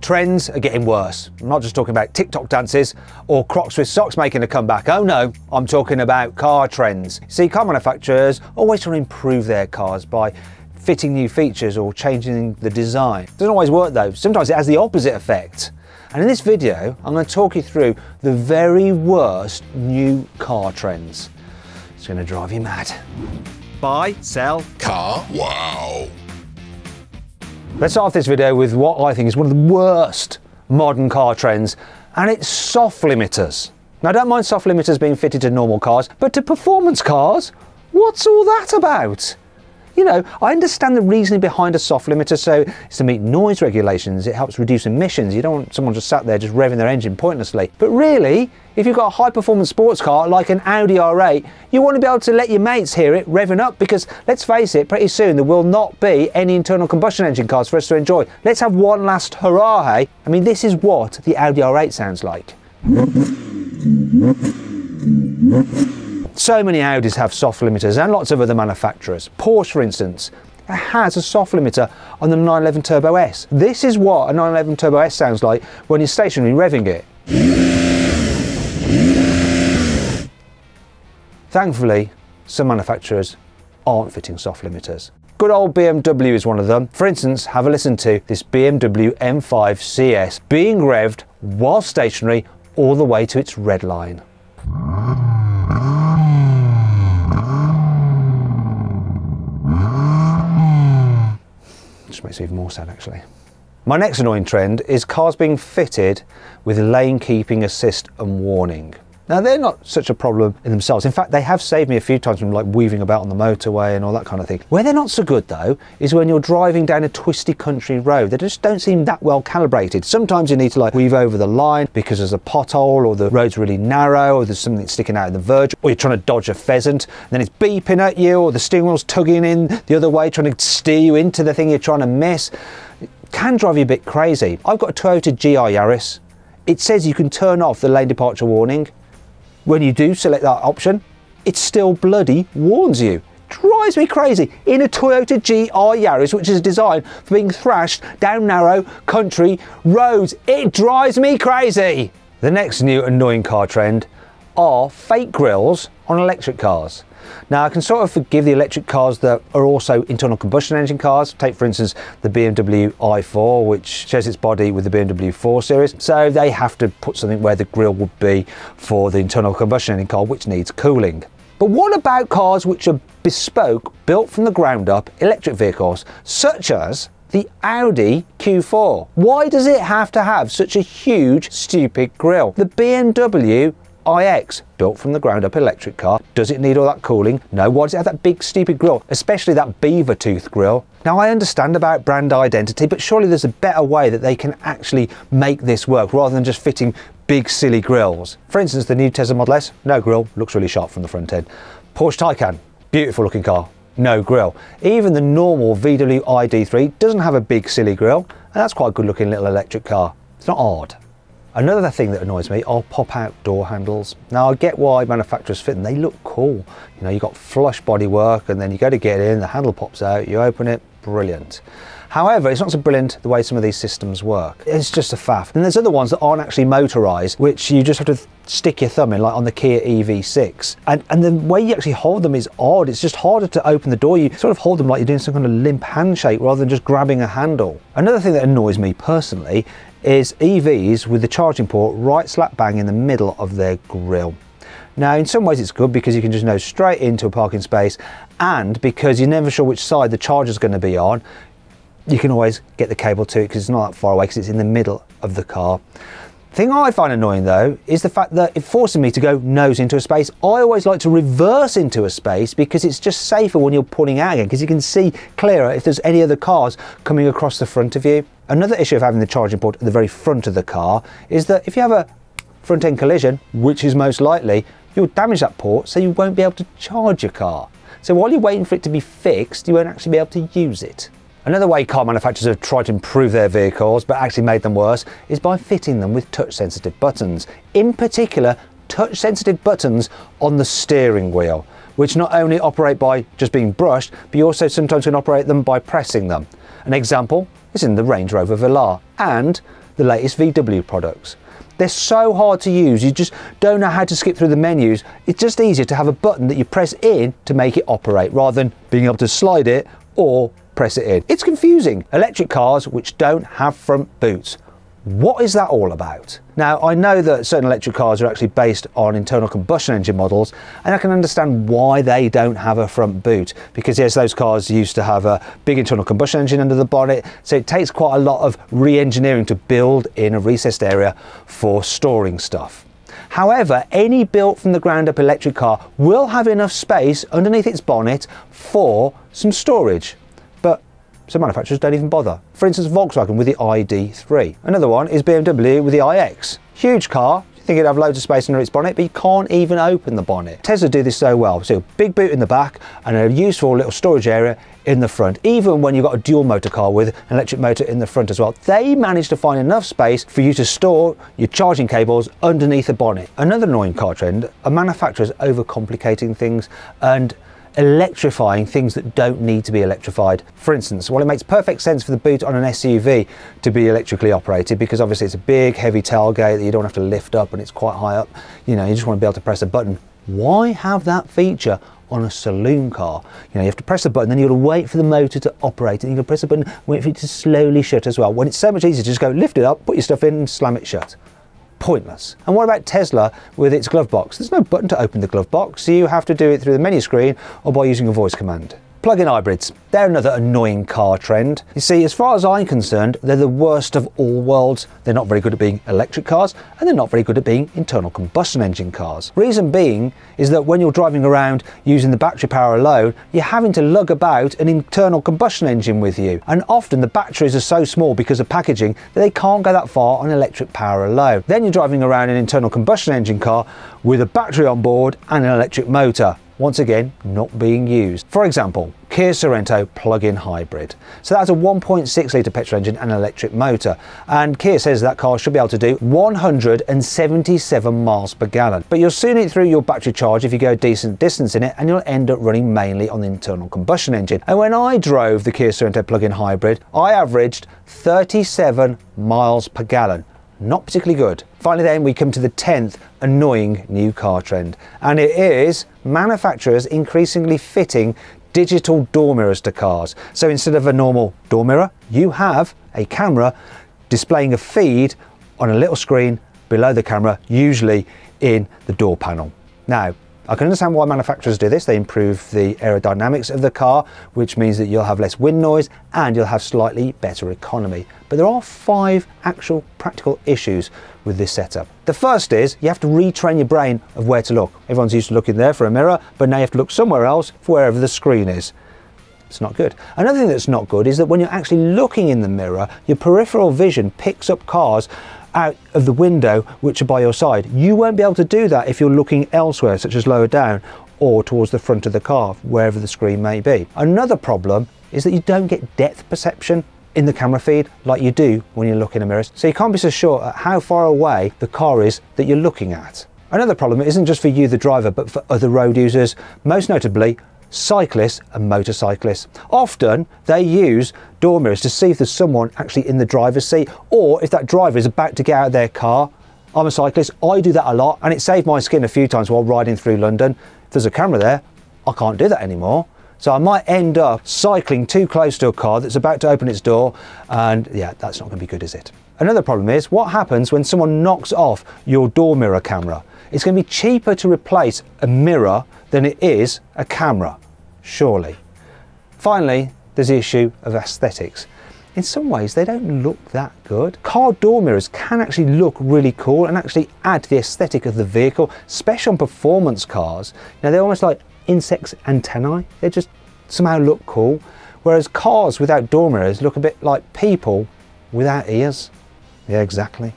Trends are getting worse. I'm not just talking about TikTok dances or Crocs with socks making a comeback. Oh no, I'm talking about car trends. See, car manufacturers always try to improve their cars by fitting new features or changing the design. It doesn't always work though. Sometimes it has the opposite effect. And in this video, I'm going to talk you through the very worst new car trends. It's going to drive you mad. Buy, sell, Car. Wow. Let's start off this video with what I think is one of the worst modern car trends, and it's soft limiters. Now, I don't mind soft limiters being fitted to normal cars, but to performance cars, what's all that about? You know, I understand the reasoning behind a soft limiter, so it's to meet noise regulations, it helps reduce emissions. You don't want someone just sat there just revving their engine pointlessly. But really, if you've got a high-performance sports car like an Audi R8, you want to be able to let your mates hear it revving up, because let's face it, pretty soon there will not be any internal combustion engine cars for us to enjoy. Let's have one last hurrah, hey? I mean, this is what the Audi R8 sounds like. So many Audis have soft limiters, and lots of other manufacturers. Porsche, for instance, has a soft limiter on the 911 Turbo S. This is what a 911 Turbo S sounds like when you're stationary revving it. Thankfully, some manufacturers aren't fitting soft limiters. Good old BMW is one of them. For instance, have a listen to this BMW M5 CS being revved while stationary all the way to its red line. Just makes it even more sad, actually. My next annoying trend is cars being fitted with lane keeping assist and warning. Now, they're not such a problem in themselves. In fact, they have saved me a few times from like weaving about on the motorway and all that kind of thing. Where they're not so good though is when you're driving down a twisty country road. They just don't seem that well calibrated. Sometimes you need to like weave over the line because there's a pothole, or the road's really narrow, or there's something sticking out of the verge, or you're trying to dodge a pheasant and then it's beeping at you, or the steering wheel's tugging in the other way trying to steer you into the thing you're trying to miss. It can drive you a bit crazy. I've got a Toyota GR Yaris. It says you can turn off the lane departure warning. When you do select that option, it still bloody warns you. Drives me crazy. In a Toyota GR Yaris, which is designed for being thrashed down narrow country roads. It drives me crazy. The next new annoying car trend are fake grills on electric cars. Now, I can sort of forgive the electric cars that are also internal combustion engine cars. Take, for instance, the BMW i4, which shares its body with the BMW 4 Series. So they have to put something where the grille would be for the internal combustion engine car, which needs cooling. But what about cars which are bespoke, built from the ground up electric vehicles, such as the Audi Q4? Why does it have to have such a huge, stupid grille? The BMW iX, built from the ground up electric car, does it need all that cooling? No. Why does it have that big stupid grille, especially that beaver tooth grille? Now, I understand about brand identity, but surely there's a better way that they can actually make this work rather than just fitting big silly grills. For instance, the new Tesla Model S, no grille, looks really sharp from the front end. Porsche Taycan, beautiful looking car, no grille. Even the normal VW ID3 doesn't have a big silly grille, and that's quite a good looking little electric car. It's not odd. Another thing that annoys me are pop-out door handles. Now, I get why manufacturers fit them. They look cool. You know, you've got flush bodywork, and then you go to get in, the handle pops out, you open it, brilliant. However, it's not so brilliant the way some of these systems work. It's just a faff. And there's other ones that aren't actually motorised, which you just have to stick your thumb in, like on the Kia EV6. And the way you actually hold them is odd. It's just harder to open the door. You sort of hold them like you're doing some kind of limp handshake rather than just grabbing a handle. Another thing that annoys me personally is EVs with the charging port right slap bang in the middle of their grille. Now, in some ways it's good because you can just nose straight into a parking space, and because you're never sure which side the charger's going to be on, you can always get the cable to it because it's not that far away, because it's in the middle of the car. The thing I find annoying though is the fact that it forces me to go nose into a space. I always like to reverse into a space because it's just safer when you're pulling out again, because you can see clearer if there's any other cars coming across the front of you. Another issue of having the charging port at the very front of the car is that if you have a front end collision, which is most likely, you'll damage that port, so you won't be able to charge your car. So while you're waiting for it to be fixed, you won't actually be able to use it. Another way car manufacturers have tried to improve their vehicles, but actually made them worse, is by fitting them with touch-sensitive buttons. In particular, touch-sensitive buttons on the steering wheel, which not only operate by just being brushed, but you also sometimes can operate them by pressing them. An example is in the Range Rover Velar and the latest VW products. They're so hard to use, you just don't know how to skip through the menus. It's just easier to have a button that you press in to make it operate rather than being able to slide it or press it in. It's confusing. Electric cars which don't have front boots. What is that all about? Now, I know that certain electric cars are actually based on internal combustion engine models, and I can understand why they don't have a front boot, because yes, those cars used to have a big internal combustion engine under the bonnet, so it takes quite a lot of re-engineering to build in a recessed area for storing stuff. However, any built from the ground up electric car will have enough space underneath its bonnet for some storage. But some manufacturers don't even bother. For instance, Volkswagen with the ID.3. Another one is BMW with the iX. Huge car, you think it'd have loads of space under its bonnet, but you can't even open the bonnet. Tesla do this so well. So a big boot in the back and a useful little storage area in the front. Even when you've got a dual motor car with an electric motor in the front as well, they manage to find enough space for you to store your charging cables underneath the bonnet. Another annoying car trend are manufacturers overcomplicating things and electrifying things that don't need to be electrified. For instance, while it makes perfect sense for the boot on an SUV to be electrically operated, because obviously it's a big heavy tailgate that you don't have to lift up and it's quite high up, you know, you just want to be able to press a button. Why have that feature on a saloon car? You know, you have to press the button, then you've got to wait for the motor to operate, and you can press the button, wait for it to slowly shut as well, when it's so much easier to just go lift it up, put your stuff in and slam it shut. Pointless. And what about Tesla with its glove box? There's no button to open the glove box, so you have to do it through the menu screen or by using a voice command. Plug-in hybrids, they're another annoying car trend. You see, as far as I'm concerned, they're the worst of all worlds. They're not very good at being electric cars, and they're not very good at being internal combustion engine cars. Reason being is that when you're driving around using the battery power alone, you're having to lug about an internal combustion engine with you. And often the batteries are so small because of packaging that they can't go that far on electric power alone. Then you're driving around an internal combustion engine car with a battery on board and an electric motor. Once again, not being used. For example, Kia Sorento plug-in hybrid. So that's a 1.6 litre petrol engine and an electric motor. And Kia says that car should be able to do 177 miles per gallon. But you'll soon eat through your battery charge if you go a decent distance in it, and you'll end up running mainly on the internal combustion engine. And when I drove the Kia Sorento plug-in hybrid, I averaged 37 miles per gallon. Not particularly good. Finally then, we come to the 10th annoying new car trend, and it is manufacturers increasingly fitting digital door mirrors to cars. So instead of a normal door mirror, you have a camera displaying a feed on a little screen below the camera, usually in the door panel. Now, I can understand why manufacturers do this. They improve the aerodynamics of the car, which means that you'll have less wind noise and you'll have slightly better economy. But there are 5 actual practical issues with this setup. The first is you have to retrain your brain of where to look. Everyone's used to looking there for a mirror, but now you have to look somewhere else for wherever the screen is. It's not good. Another thing that's not good is that when you're actually looking in the mirror, your peripheral vision picks up cars out of the window which are by your side. You won't be able to do that if you're looking elsewhere, such as lower down or towards the front of the car, wherever the screen may be. Another problem is that you don't get depth perception in the camera feed like you do when you look in a mirror, so you can't be so sure at how far away the car is that you're looking at. Another problem isn't just for you, the driver, but for other road users, most notably cyclists and motorcyclists. Often they use door mirrors to see if there's someone actually in the driver's seat, or if that driver is about to get out of their car. I'm a cyclist, I do that a lot, and it saved my skin a few times while riding through London. If there's a camera there, I can't do that anymore. So I might end up cycling too close to a car that's about to open its door, and yeah, that's not going to be good, is it? Another problem is what happens when someone knocks off your door mirror camera. It's going to be cheaper to replace a mirror than it is a camera, surely. Finally, there's the issue of aesthetics. In some ways, they don't look that good. Car door mirrors can actually look really cool and actually add to the aesthetic of the vehicle, especially on performance cars. Now, they're almost like insects' antennae. They just somehow look cool. Whereas cars without door mirrors look a bit like people without ears. Yeah, exactly.